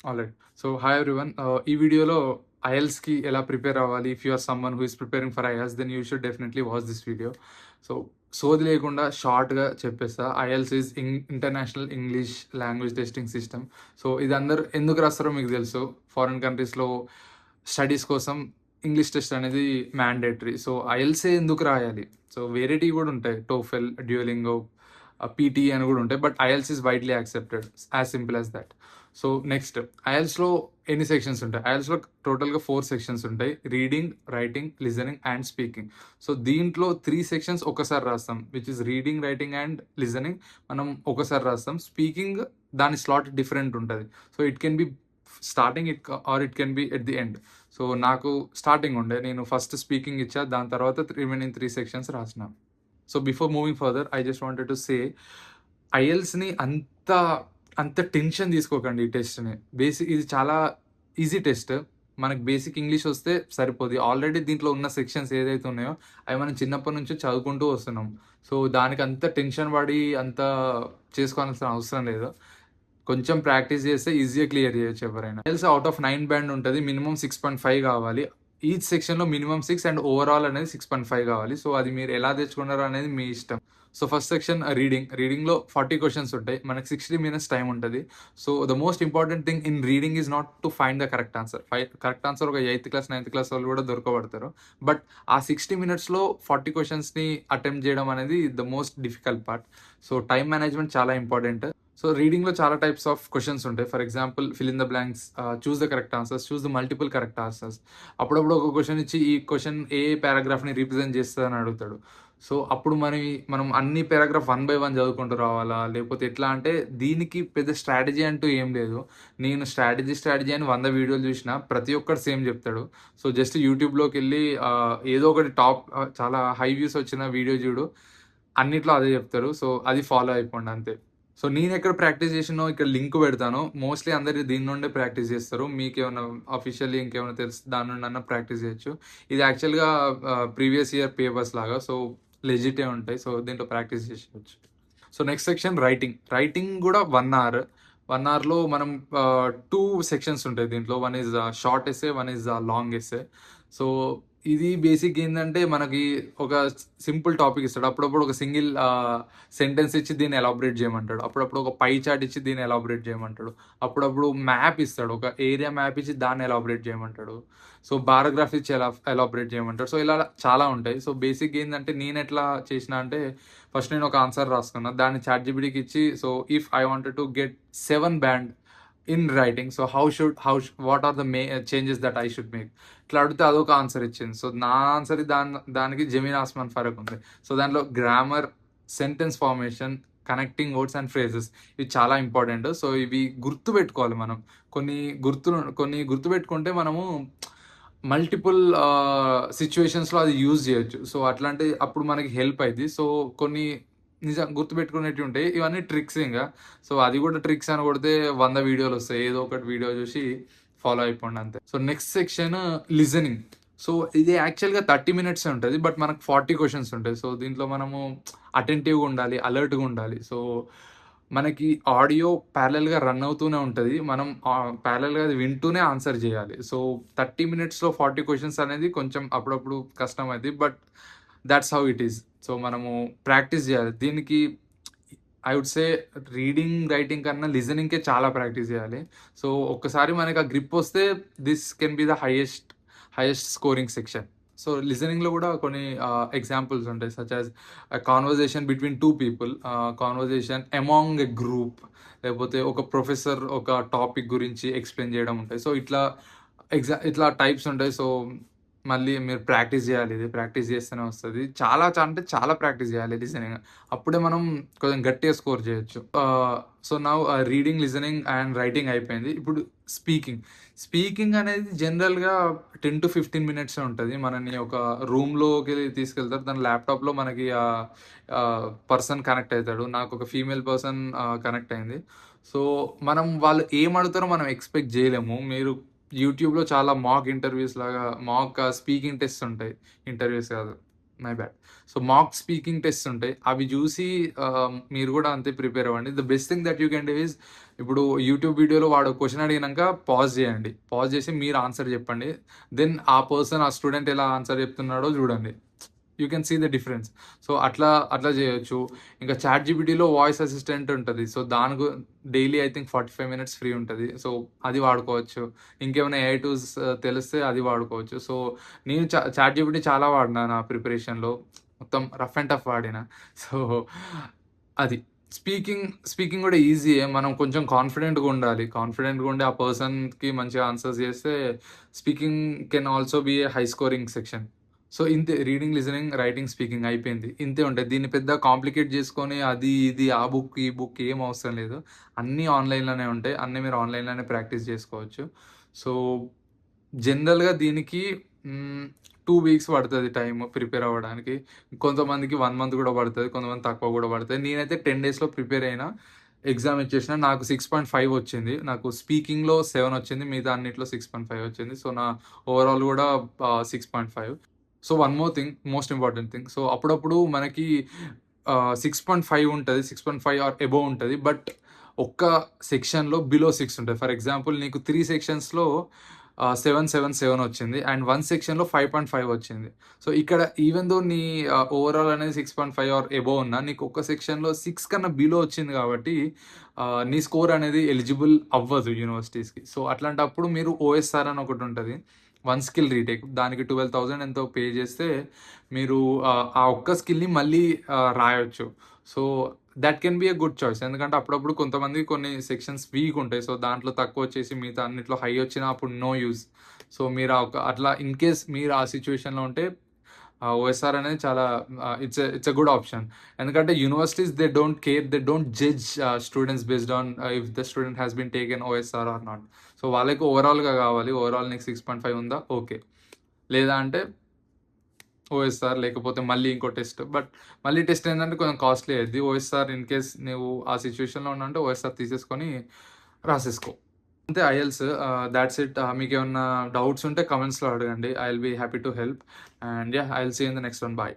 Alright. So, hi everyone. ఈ వీడియోలో ఐఎల్టీఎస్‌కి ఎలా ప్రిపేర్ అవ్వాలి? If you are someone who is preparing for IELTS then you should definitely watch this video. So, సోది లేకుండా షార్ట్‌గా చెప్పేస్తా. IELTS is international English language testing system. So, ఇది అందరూ ఎందుకు రాస్తారో మీకు తెలుసు. ఫారిన్ కంట్రీస్‌లో స్టడీస్ కోసం ఇంగ్లీష్ టెస్ట్ అనేది మ్యాండేటరీ. సో, ఐఎల్టీఎసే ఎందుకు రాయాలి? సో, వేరేటివి కూడా ఉంటాయి. టోఫెల్, డ్యూలింగో, పీటీ అని కూడా ఉంటాయి. But IELTS is widely accepted. As simple as that. So next ఐఎల్టీఎస్‌లో ఎన్ని సెక్షన్స్ ఉంటాయి? ఐఎల్టీఎస్‌లో టోటల్‌గా 4 సెక్షన్స్ ఉంటాయి. Reading, writing, listening and speaking. So దీంట్లో 3 సెక్షన్స్ ఒకసారి రాస్తాం. Which is reading, writing and listening మనం ఒకసారి రాస్తాం. స్పీకింగ్ దాని స్లాట్ డిఫరెంట్ ఉంటది. So it can be starting or it can be at the end. So నాకు స్టార్టింగ్ ఉండే. నేను ఫస్ట్ స్పీకింగ్ ఇచ్చా. దాని తర్వాత రిమైనింగ్ 3 సెక్షన్స్ రాసిన. So before moving further I just wanted to say ఐఎల్టీఎస్‌ని అంత టెన్షన్ తీసుకోకండి ఈ టెస్ట్‌ని. ఇది చాలా ఈజీ టెస్ట్. మనకు బేసిక్ ఇంగ్లీష్ వస్తే సరిపోద్ది. ఆల్రెడీ దీంట్లో ఉన్న సెక్షన్స్ ఏదైతే ఉన్నాయో అవి మనం చిన్నప్పటి నుంచి చదువుకుంటూ వస్తున్నాం. సో దానికి అంత టెన్షన్ పడి అంత చేసుకోవాల్సిన అవసరం లేదు. కొంచెం ప్రాక్టీస్ చేస్తే ఈజీగా క్లియర్ చేయొచ్చు ఎవరైనా. ఐఎల్టీఎస్ అవుట్ ఆఫ్ 9 బ్యాండ్ ఉంటది. మినిమమ్ 6.5 కావాలి. ఈచ్ సెక్షన్‌లో మినిమమ్ 6 అండ్ ఓవరాల్ అనేది 6.5 కావాలి. సో అది మీరు ఎలా తెచ్చుకున్నారో అనేది మీ ఇష్టం. So first section reading. రీడింగ్‌లో 40 క్వెషన్స్ ఉంటాయి. మనకి 60 మినిట్స్ టైం ఉంటది. So the most important thing in reading is not to find the correct answer. Correct answer ఒక 8th క్లాస్, 9th క్లాస్ వాళ్ళు కూడా దొరకబడతారు. బట్ ఆ 60 మినిట్స్‌లో 40 క్వెషన్స్‌ని అటెంప్ట్ చేయడం అనేది the most difficult part. So time management చాలా important. So రీడింగ్‌లో చాలా types of questions ఉంటాయి. For example fill in the blanks, choose the correct answers, choose the multiple correct answers. అప్పుడప్పుడు ఒక క్వెషన్ ఇచ్చి ఈ క్వెషన్ ఏ పారాగ్రాఫ్‌ని రిప్రజెంట్ చేస్తదని అడుగుతాడు. సో అప్పుడు మనం అన్ని పారాగ్రాఫ్ 1 బై 1 చదువుకుంటూ రావాలా? లేకపోతే ఎట్లా అంటే దీనికి పెద్ద స్ట్రాటజీ అంటూ ఏం లేదు. నేను స్ట్రాటజీ అని 100 వీడియోలు చూసినా ప్రతి ఒక్కడు సేమ్ చెప్తాడు. సో జస్ట్ యూట్యూబ్‌లోకెళ్ళి ఏదో ఒకటి చాలా హై వ్యూస్ వచ్చిన వీడియో చూడు. అన్నిట్లో అదే చెప్తారు. సో అది ఫాలో అయిపోండి అంతే. సో నేనెక్కడ ప్రాక్టీస్ చేసినో ఇక్కడ లింక్ పెడతాను. మోస్ట్‌లీ అందరూ దీని నుండే ప్రాక్టీస్ చేస్తారు. మీకేమన్నా ఆఫిషియల్లీ ఇంకేమైనా తెలిస్తే దాని నుండన్నా ప్రాక్టీస్ చేయొచ్చు. ఇది యాక్చువల్‌గా ప్రీవియస్ ఇయర్ పేపర్స్ లాగా. సో లెజిటే ఉంటాయి. సో దీంట్లో ప్రాక్టీస్ చేసేయొచ్చు. So next section writing. Writing కూడా 1 అవర్. 1 అవర్‌లో మనం 2 సెక్షన్స్ ఉంటాయి దీంట్లో. One is short essay, one is long essay. So ఇది బేసిక్ ఏందంటే మనకి ఒక సింపుల్ టాపిక్ ఇస్తాడు. అప్పుడప్పుడు ఒక సింగిల్ సెంటెన్స్ ఇచ్చి దీన్ని ఎలాబరేట్ చేయమంటాడు. అప్పుడప్పుడు ఒక పై చార్ట్ ఇచ్చి దీన్ని ఎలాబరేట్ చేయమంటాడు. అప్పుడప్పుడు మ్యాప్ ఇస్తాడు. ఒక ఏరియా మ్యాప్ ఇచ్చి దాన్ని ఎలాబరేట్ చేయమంటాడు. సో బారోగ్రాఫ్ ఇచ్చి ఎలాబరేట్ చేయమంటాడు. సో ఇలా చాలా ఉంటాయి. సో బేసిక్ ఏందంటే నేనెట్లా చేసినా అంటే ఫస్ట్ నేను ఒక ఆన్సర్ రాసుకున్నా. దాన్ని చాట్‌జీపీటీకి ఇచ్చి so if I wanted to get 7 band in writing. So what are the changes that I should make? ఇట్లా అడిగితే అదొక ఆన్సర్ ఇచ్చింది. సో నా ఆన్సర్ దానికి జమీన్ ఆస్మాన్ ఫరక్ ఉంది. సో దాంట్లో grammar, sentence formation, connecting words and phrases ఇవి చాలా ఇంపార్టెంట్. సో ఇవి గుర్తుపెట్టుకోవాలి మనం. కొన్ని గుర్తుపెట్టుకుంటే మనము మల్టిపుల్ సిట్యుయేషన్స్‌లో అది యూజ్ చేయొచ్చు. సో అట్లాంటి అప్పుడు మనకి హెల్ప్ అయిద్ది. సో కొన్ని గుర్తుపెట్టుకునేటివి ఉంటాయి. ఇవన్నీ ట్రిక్స్ ఇంగా. సో అది కూడా ట్రిక్స్ అని కొడితే 100 వీడియోలొస్తాయి. ఏదో ఒకటి వీడియో చూసి ఫాలో అయిపోండి అంతే. So next section listening. So ఇది యాక్చువల్‌గా 30 మినిట్సే ఉంటది. బట్ మనకు 40 క్వెషన్స్ ఉంటాయి. సో దీంట్లో మనము అటెంటివ్‌గా ఉండాలి, అలర్ట్‌గా ఉండాలి. సో మనకి ఆడియో ప్యారలెల్‌గా రన్ అవుతూనే ఉంటది. మనం ప్యారలెల్‌గా అది వింటూనే ఆన్సర్ చేయాలి. సో 30 మినిట్స్‌లో 40 క్వెషన్స్ అనేది కొంచెం అప్పుడప్పుడు కష్టమైద్ది. But that's how it is. So మనము ప్రాక్టీస్ చేయాలి. దీనికి I would say reading, writing కన్నా లిజనింగ్‌కే చాలా ప్రాక్టీస్ చేయాలి. సో ఒక్కసారి మనకి ఆ గ్రిప్ వస్తే this can be the highest scoring section. So లిజనింగ్‌లో కూడా కొన్ని ఎగ్జాంపుల్స్ ఉంటాయి. Such as conversation between 2 people, conversation among a group, లేకపోతే ఒక ప్రొఫెసర్ ఒక టాపిక్ గురించి ఎక్స్‌ప్లెయిన్ చేయడం ఉంటాయి. సో ఇట్లా టైప్స్ ఉంటాయి. సో మళ్ళీ మీరు ప్రాక్టీస్ చేయాలి. ఇది ప్రాక్టీస్ చేస్తేనే వస్తది. అంటే చాలా ప్రాక్టీస్ చేయాలి లిజనింగ్. అప్పుడే మనం కొంచెం గట్టిగా స్కోర్ చేయొచ్చు. So now reading, listening and writing అయిపోయింది. ఇప్పుడు స్పీకింగ్. స్పీకింగ్ అనేది జనరల్‌గా 10-15 మినిట్సే ఉంటది. మనల్ని ఒక రూమ్‌లోకి తీసుకెళ్తారు. దాని ల్యాప్‌టాప్‌లో మనకి పర్సన్ కనెక్ట్ అయితాడు. నాకొక ఫీమేల్ పర్సన్ కనెక్ట్ అయింది. సో వాళ్ళు ఏం అడుగుతారో మనం ఎక్స్‌పెక్ట్ చేయలేము. మీరు యూట్యూబ్‌లో చాలా మాక్ ఇంటర్వ్యూస్ లాగా, మాక్ స్పీకింగ్ టెస్ట్స్ ఉంటాయి. ఇంటర్వ్యూస్ కాదు. My bad. So, mock speaking tests ఉంటాయి. అవి జూసి మీరు గూడా అంతే ప్రిపేర్ అవ్వండి. The best thing that you can do is ఇప్పుడు యూట్యూబ్ వీడియోలో వాడు క్వెషన్ అడిగినంక పాజ్ జేయండి. పాజ్ జేసి మీరు ఆన్సర్ జెప్పండి. దెన్ ఆ పర్సన్, ఆ స్టూడెంట్ ఎలా ఆన్సర్ జెప్తున్నాడో జూడండి. You can see the difference. So, అట్లా జేయొచ్చు. ఇంకా చాట్‌జీపీటీలో వాయిస్ అసిస్టెంట్ ఉంటది. So, daily I think 45 minutes free ఉంటది. సో, అది వాడుకోవచ్చు. ఇంకేమైనా ఏఐ టూల్స్ తెలిస్తే అది వాడుకోవచ్చు. సో, నేను చాట్‌జీపీటీ చాలా వాడినా నా ప్రిపరేషన్‌లో. మొత్తం రఫ్ అండ్ టఫ్ వాడిన. సో, అది. స్పీకింగ్ గూడా ఈజీయే. మనం కొంచెం కాన్ఫిడెంట్‌గా ఉండాలి. కాన్ఫిడెంట్‌గా ఉండి ఆ పర్సన్‌కి మంచిగా ఆన్సర్స్ జేస్తే speaking can also be A high scoring section. So, ఇంతే రీడింగ్, లిజనింగ్, రైటింగ్, స్పీకింగ్ అయిపోయింది. ఇంతే ఉంటాయి. దీన్ని పెద్ద కాంప్లికేట్ జేసుకొని అది, ఇది, ఆ బుక్, ఈ బుక్ ఏం అవసరం లేదు. అన్నీ ఆన్‌లైన్‌లోనే ఉంటాయి. అన్నీ మీరు ఆన్‌లైన్‌లోనే ప్రాక్టీస్ జేసుకోవచ్చు. సో, జనరల్‌గా దీనికి 2 వీక్స్ పడతది టైము ప్రిపేర్ అవ్వడానికి. కొంతమందికి 1 మంత్ గూడా పడతది. కొంతమంది తక్కువ గూడా పడతది. నేనైతే 10 డేస్‌లో ప్రిపేర్ అయినా. ఎగ్జామ్ ఇచ్చేసిన. నాకు 6.5 వచ్చింది. నాకు స్పీకింగ్‌లో 7 వచ్చింది. మిగతా అన్నిట్లో 6.5 వచ్చింది. సో, నా ఓవరాల్ గూడా 6.5. So, one more thing, most important thing. So, అప్పుడప్పుడు మనకి 6.5 ఉంటది. 6.5 ఆర్ అబోవ్ ఉంటది. బట్ ఒక్క సెక్షన్‌లో బిలో 6 ఉంటది. ఫర్ ఎగ్జాంపుల్ నీకు 3 సెక్షన్స్‌లో 7, 7, 7 వచ్చింది. అండ్ 1 సెక్షన్‌లో 5.5 వచ్చింది. సో, ఇక్కడ ఈవెన్ దో నీ ఓవరాల్ అనేది 6.5 ఆర్ అబోవ్ ఉన్నా నీకు ఒక్క సెక్షన్‌లో 6 కన్నా బిలో వచ్చింది కాబట్టి నీ స్కోర్ అనేది ఎలిజిబుల్ అవ్వదు యూనివర్సిటీస్‌కి. సో, అట్లాంటప్పుడు మీరు ఓఎస్ఆర్ అని ఒకటుంటది. One skill retake. దానికి 12,000 ఎంతో పే చేస్తే మీరు ఆ ఒక్క స్కిల్‌ని మళ్ళీ రాయొచ్చు. So, that can be a good choice. ఎందుకంటే అప్పుడప్పుడు కొంతమంది కొన్ని సెక్షన్స్ వీక్ ఉంటాయి. సో, దాంట్లో తక్కువొచ్చేసి మిగతా అన్నిట్లో హై వచ్చినా అప్పుడు నో యూజ్. సో, మీరు అట్లా ఇన్ కేస్ మీరు ఆ సిట్యుయేషన్‌లో ఉంటే ఓఎస్ఆర్ అనేది చాలా ఇట్స్ ఎ గుడ్ ఆప్షన్. ఎందుకంటే universities they don't care. They don't judge students based on if the student has been taken OSR or not. So, వాళ్ళకి ఓవరాల్‌గా కావాలి. ఓవరాల్ నీకు 6.5 ఉందా? ఓకే. లేదా అంటే ఓఎస్ఆర్ లేకపోతే మళ్ళీ ఇంకో టెస్ట్. బట్ మళ్ళీ టెస్ట్ ఏందంటే కొంచెం కాస్ట్‌లీ అయిద్ది. ఓఎస్ఆర్ ఇన్ కేస్ నువ్వు ఆ సిట్యుయేషన్‌లో ఉన్నావంటే ఓఎస్ఆర్ తీసేసుకొని రాసేసుకో. అంతే ఐఎల్స్. That's it. మీకేమన్నా డౌట్స్ ఉంటే కామెంట్స్‌లో అడగండి. I will be happy to help. And yeah! I will see you in the next one. By.